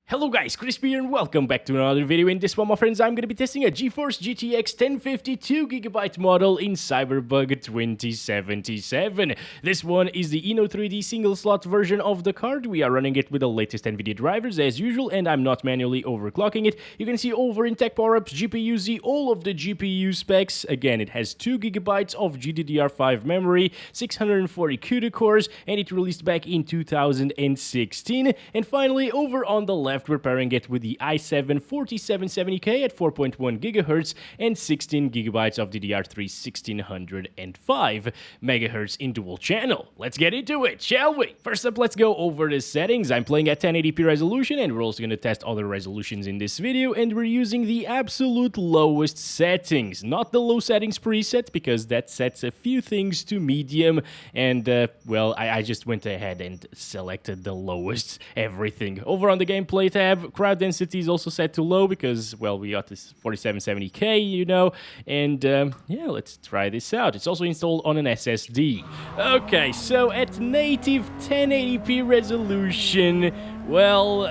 Hello guys, Crispy here and welcome back to another video. In this one, my friends, I'm going to be testing a GeForce GTX 1052GB model in Cyberpunk 2077. This one is the Eno 3D single slot version of the card. We are running it with the latest Nvidia drivers as usual, and I'm not manually overclocking it. You can see over in Tech Power-Ups, GPU Z, all of the GPU specs. Again, it has 2GB of GDDR5 memory, 640 CUDA cores, and it released back in 2016. And finally, over on the left, we're pairing it with the i7 4770K at 4.1 GHz and 16 GB of DDR3 1605 MHz in dual channel. Let's get into it, shall we? First up, let's go over the settings. I'm playing at 1080p resolution, and we're also going to test other resolutions in this video, and we're using the absolute lowest settings, not the low settings preset, because that sets a few things to medium, and well, I just went ahead and selected the lowest everything. Over on the gameplay tab, crowd density is also set to low because, well, we got this 4770K, you know, and yeah, let's try this out. It's also installed on an SSD. Okay, so at native 1080p resolution, well,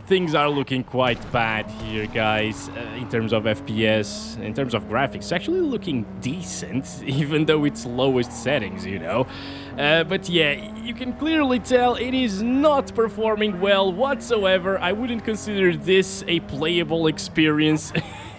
things are looking quite bad here, guys, in terms of FPS, in terms of graphics. It's actually looking decent, even though it's lowest settings, you know. But yeah, you can clearly tell it is not performing well whatsoever. I wouldn't consider this a playable experience.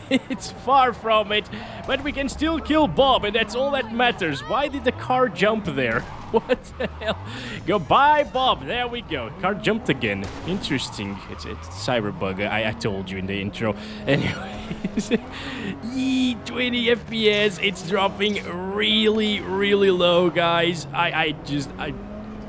It's far from it, but we can still kill Bob, and that's all that matters. Why did the car jump there? What the hell? Goodbye, Bob. There we go. Car jumped again. Interesting. It's Cyberbug. I told you in the intro. Anyways, 20 FPS. It's dropping really, really low, guys.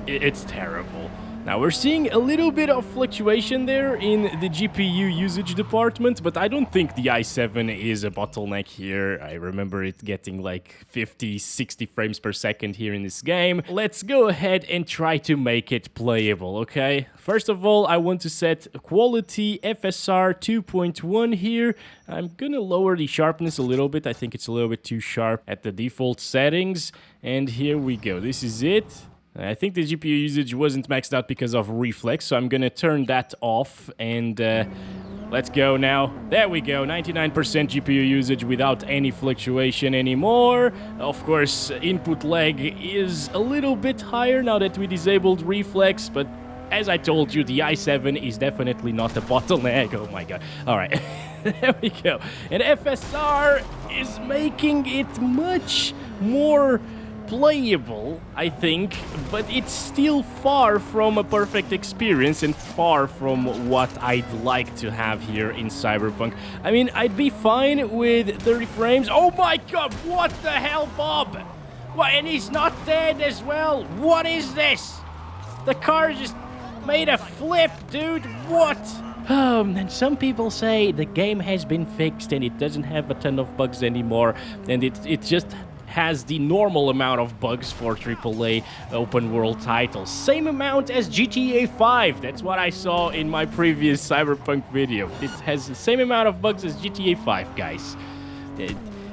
It's terrible. Now, we're seeing a little bit of fluctuation there in the GPU usage department, but I don't think the i7 is a bottleneck here. I remember it getting like 50, 60 frames per second here in this game. Let's go ahead and try to make it playable, okay? First of all, I want to set quality FSR 2.1 here. I'm gonna lower the sharpness a little bit. I think it's a little bit too sharp at the default settings. And here we go. This is it. I think the GPU usage wasn't maxed out because of reflex, so I'm gonna turn that off, and let's go now. There we go, 99% GPU usage without any fluctuation anymore. Of course, input lag is a little bit higher now that we disabled reflex, but as I told you, the i7 is definitely not a bottleneck. Oh my god. Alright, there we go. And FSR is making it much more playable, I think, but it's still far from a perfect experience and far from what I'd like to have here in Cyberpunk. I mean, I'd be fine with 30 frames. Oh my god, what the hell, Bob? What, and he's not dead as well? What is this? The car just made a flip, dude. What? And some people say the game has been fixed and it doesn't have a ton of bugs anymore, and it just has the normal amount of bugs for AAA open world titles. Same amount as GTA 5. That's what I saw in my previous Cyberpunk video. This has the same amount of bugs as GTA 5, guys.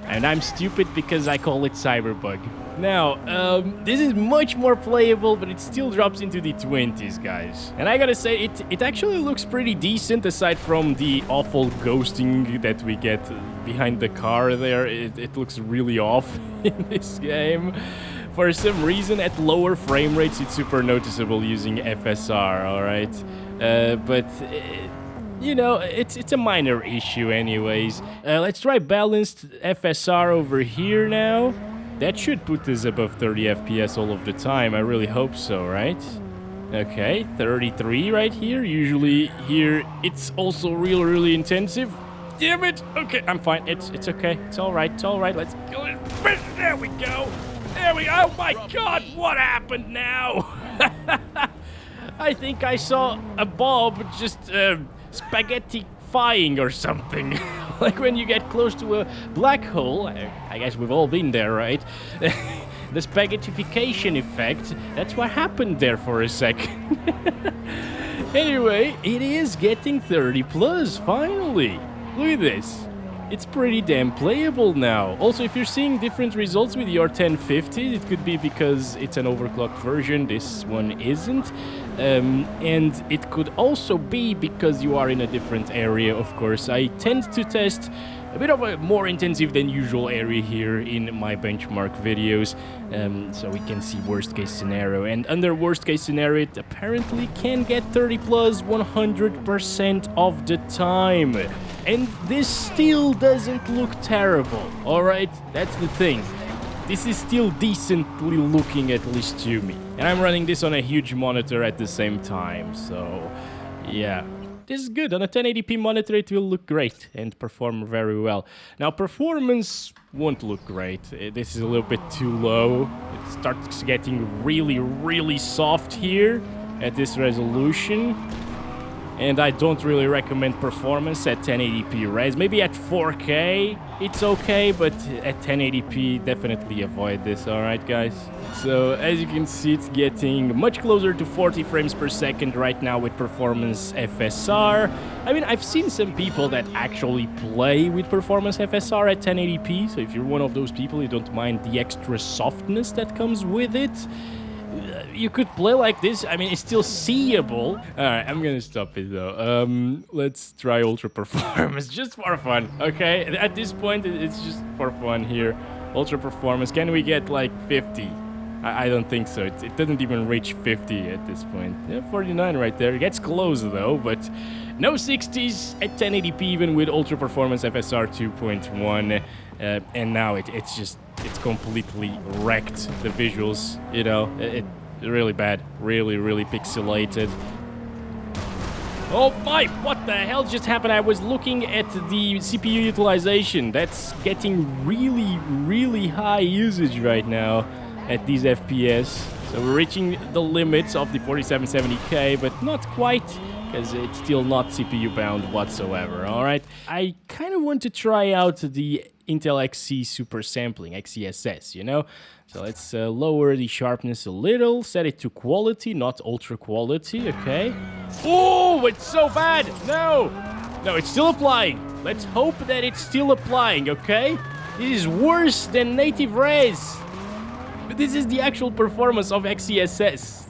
And I'm stupid because I call it Cyberbug. Now, this is much more playable, but it still drops into the 20s, guys. And I gotta say, it actually looks pretty decent, aside from the awful ghosting that we get behind the car there. It looks really off in this game. For some reason, at lower frame rates, it's super noticeable using FSR, alright? But you know, it's a minor issue anyways. Let's try balanced FSR over here now. That should put us above 30 FPS all of the time. I really hope so, right? Okay, 33 right here. Usually here it's also really intensive. Damn it! Okay, I'm fine. It's okay. It's alright. It's alright. Let's go. There we go. There we go. Oh my god, what happened now? I think I saw a Bob just spaghetti-fying or something. Like when you get close to a black hole. I guess we've all been there, right? The spaghettification effect. That's what happened there for a second. Anyway, it is getting 30 plus, finally. Look at this. it's pretty damn playable now. Also, if you're seeing different results with your 1050, it could be because it's an overclocked version, this one isn't. And it could also be because you are in a different area, of course. I tend to test a bit of a more intensive than usual area here in my benchmark videos, so we can see worst case scenario. And under worst case scenario, it apparently can get 30 plus 100% of the time. And this still doesn't look terrible, alright? That's the thing. This is still decently looking, at least to me. And I'm running this on a huge monitor at the same time, so yeah. This is good. On a 1080p monitor, it will look great and perform very well. Now, performance won't look great. This is a little bit too low. It starts getting really, really soft here at this resolution. And I don't really recommend performance at 1080p res. Maybe at 4K, it's okay, but at 1080p, definitely avoid this, alright, guys? So, as you can see, it's getting much closer to 40 frames per second right now with performance FSR. I mean, I've seen some people that actually play with performance FSR at 1080p, so if you're one of those people, you don't mind the extra softness that comes with it, you could play like this. I mean, it's still seeable. Alright, I'm gonna stop it though. Let's try ultra performance just for fun, okay? At this point, it's just for fun here. Ultra performance, can we get like 50? I don't think so. It doesn't even reach 50 at this point. Yeah, 49 right there. It gets close though, but no 60s at 1080p even with ultra performance FSR 2.1. And now it's completely wrecked, the visuals, you know, it's really bad, really pixelated. Oh my, what the hell just happened? I was looking at the CPU utilization. That's getting really high usage right now at these FPS. So we're reaching the limits of the 4770K, but not quite, because it's still not CPU bound whatsoever, alright? I kind of want to try out the Intel Xe super sampling, XeSS, you know? So let's lower the sharpness a little, set it to quality, not ultra quality, okay? Oh, it's so bad! No, it's still applying. Let's hope that it's still applying, okay? This is worse than native res. But this is the actual performance of XeSS.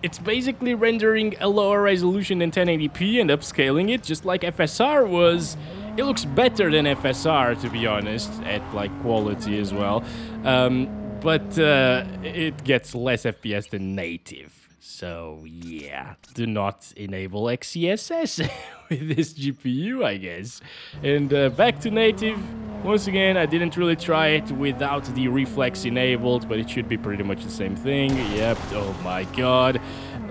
It's basically rendering a lower resolution than 1080p and upscaling it, just like FSR was. It looks better than FSR, to be honest, at like quality as well. But it gets less FPS than native. So yeah, do not enable XeSS with this GPU, I guess. And back to native. Once again, I didn't really try it without the reflex enabled, but it should be pretty much the same thing. Yep, oh my god.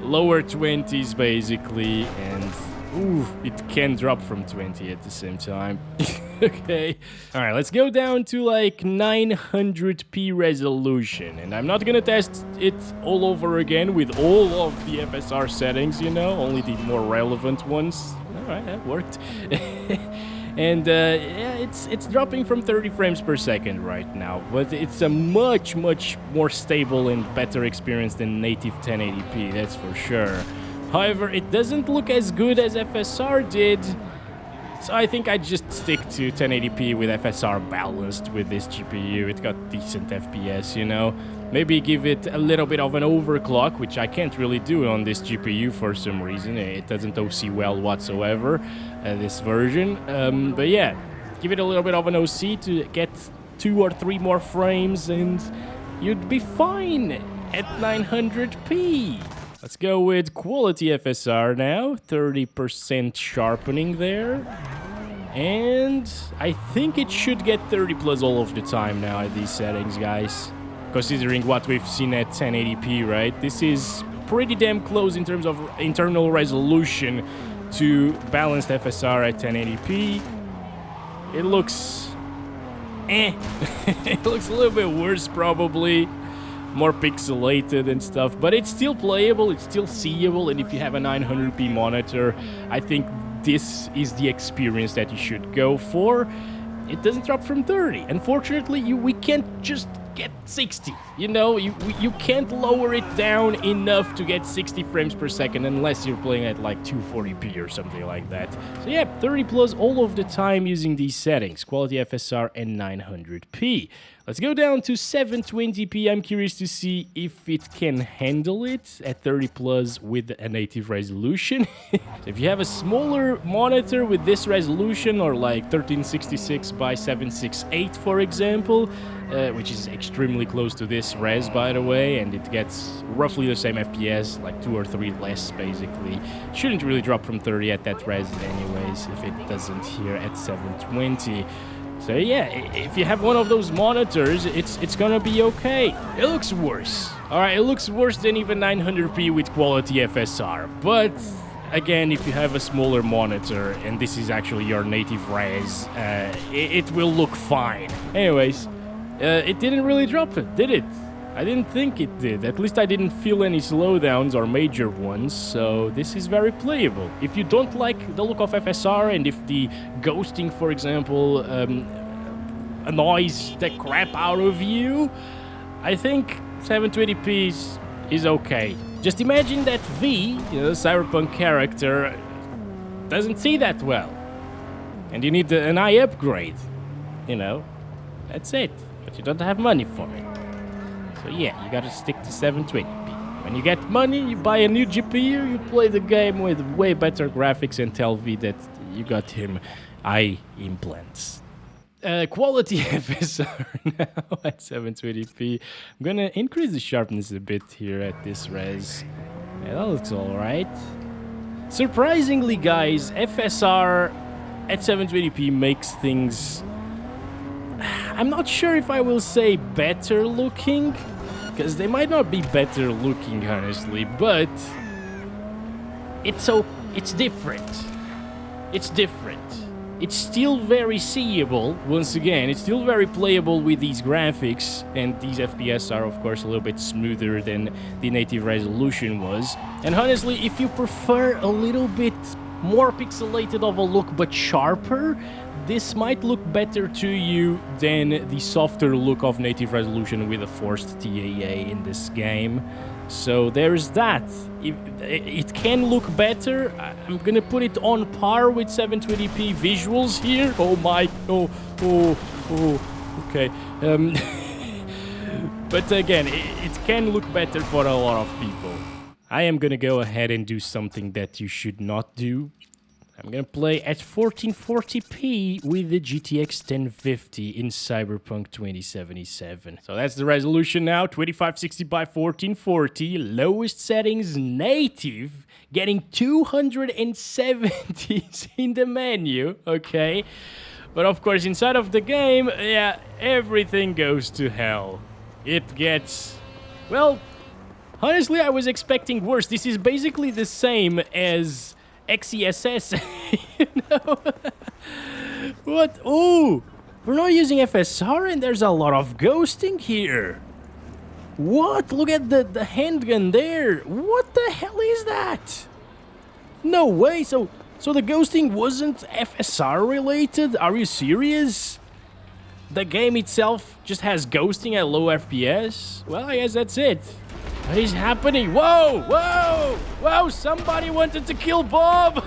Lower 20s basically, and ooh, it can drop from 20 at the same time. Okay. Alright, let's go down to like 900p resolution. And I'm not gonna test it all over again with all of the FSR settings, you know, only the more relevant ones. Alright, that worked. And yeah, it's dropping from 30 frames per second right now, but it's a much more stable and better experience than native 1080p, that's for sure. However, it doesn't look as good as FSR did, so I think I'd just stick to 1080p with FSR balanced with this GPU. It got decent FPS, you know. Maybe give it a little bit of an overclock, which I can't really do on this GPU for some reason. It doesn't OC well whatsoever, this version. But yeah, give it a little bit of an OC to get 2 or 3 more frames and you'd be fine at 900p. Let's go with quality FSR now, 30% sharpening there. And I think it should get 30 plus all of the time now at these settings, guys. Considering what we've seen at 1080p, right? This is pretty damn close in terms of internal resolution to balanced FSR at 1080p. It looks... It looks a little bit worse, probably. More pixelated and stuff, but it's still playable, it's still seeable, and if you have a 900p monitor, I think this is the experience that you should go for. It doesn't drop from 30. Unfortunately, we can't just get 60. You know, you can't lower it down enough to get 60 frames per second unless you're playing at like 240p or something like that. So yeah, 30 plus all of the time using these settings, quality FSR and 900p. Let's go down to 720p. I'm curious to see if it can handle it at 30 plus with a native resolution. So if you have a smaller monitor with this resolution, or like 1366 by 768 for example, which is extremely close to this res by the way, and it gets roughly the same FPS, like 2 or 3 less basically. Shouldn't really drop from 30 at that res anyways, if it doesn't here at 720. So yeah, if you have one of those monitors, it's gonna be okay. It looks worse. Alright, it looks worse than even 900p with quality FSR. But again, if you have a smaller monitor and this is actually your native res, it will look fine. Anyways, it didn't really drop it, did it? I didn't think it did. At least I didn't feel any slowdowns or major ones, so this is very playable. If you don't like the look of FSR, and if the ghosting, for example, annoys the crap out of you, I think 720p is okay. Just imagine that V, the Cyberpunk character, doesn't see that well. And you need an eye upgrade. You know, that's it. But you don't have money for it. So yeah, you gotta stick to 720p. When you get money, you buy a new GPU, you play the game with way better graphics, and tell V that you got him eye implants. Quality FSR now at 720p. I'm gonna increase the sharpness a bit here at this res. Yeah, that looks alright. Surprisingly, guys, FSR at 720p makes things... I'm not sure if I will say better looking, because they might not be better looking, honestly, but it's different. It's different. It's still very seeable, once again, it's still very playable with these graphics, and these FPS are, of course, a little bit smoother than the native resolution was. And honestly, if you prefer a little bit more pixelated of a look but sharper, this might look better to you than the softer look of native resolution with a forced TAA in this game. So there's that. It can look better. I'm gonna put it on par with 720p visuals here. Oh my, okay. But again, it can look better for a lot of people. I am gonna go ahead and do something that you should not do. I'm gonna play at 1440p with the GTX 1050 in Cyberpunk 2077. So that's the resolution now, 2560 by 1440, lowest settings native, getting 270s in the menu, okay? But of course, inside of the game, yeah, everything goes to hell. It gets, well, honestly, I was expecting worse. This is basically the same as XeSS, you know? What? Oh, we're not using FSR and there's a lot of ghosting here. What? Look at the handgun there. What the hell is that? No way. So the ghosting wasn't FSR related? Are you serious? The game itself just has ghosting at low FPS? Well, I guess that's it. What is happening? Whoa! Whoa! Whoa! Somebody wanted to kill Bob!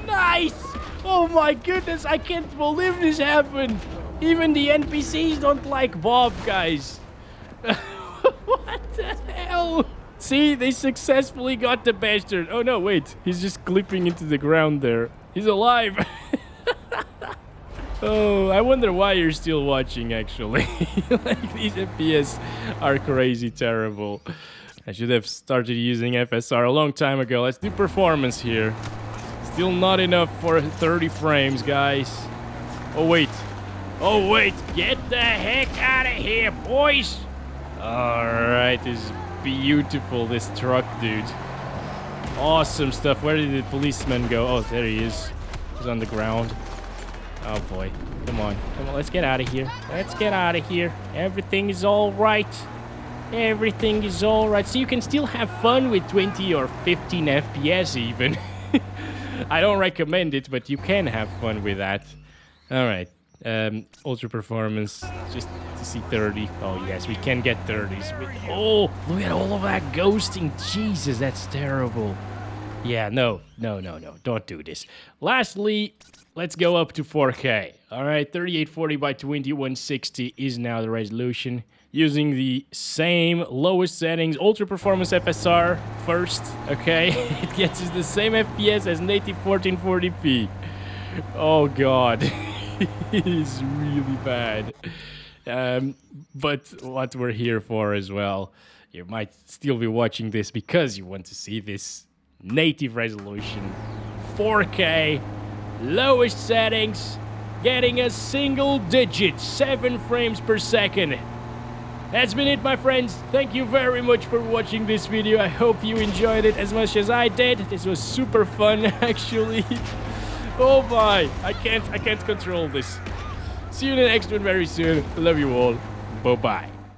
Nice! Oh my goodness, I can't believe this happened! Even the NPCs don't like Bob, guys. What the hell? See, they successfully got the bastard. Oh no, wait. He's just clipping into the ground there. He's alive! Oh, I wonder why you're still watching, actually. Like, these FPS are crazy terrible. I should have started using FSR a long time ago. Let's do performance here. Still not enough for 30 frames, guys. Oh, wait. Oh, wait. Get the heck out of here, boys. Alright, this is beautiful, this truck, dude. Awesome stuff. Where did the policeman go? Oh, there he is. He's on the ground. Oh boy, come on, let's get out of here. Let's get out of here. Everything is all right. Everything is all right. So you can still have fun with 20 or 15 FPS even. I don't recommend it, but you can have fun with that. All right, Ultra performance, just to see 30. Oh yes, we can get 30s. Oh, look at all of that ghosting. Jesus, that's terrible. Yeah, no, don't do this. Lastly, let's go up to 4K. All right, 3840 by 2160 is now the resolution. Using the same lowest settings, ultra performance FSR first, okay? It gets us the same FPS as native 1440p. Oh god, it is really bad. But what we're here for as well, you might still be watching this because you want to see this native resolution, 4K, lowest settings, getting a single digit, 7 frames per second. That's been it, my friends. Thank you very much for watching this video. I hope you enjoyed it as much as I did. This was super fun, actually. Oh my, I can't control this. See you in the next one very soon. Love you all. Bye-bye.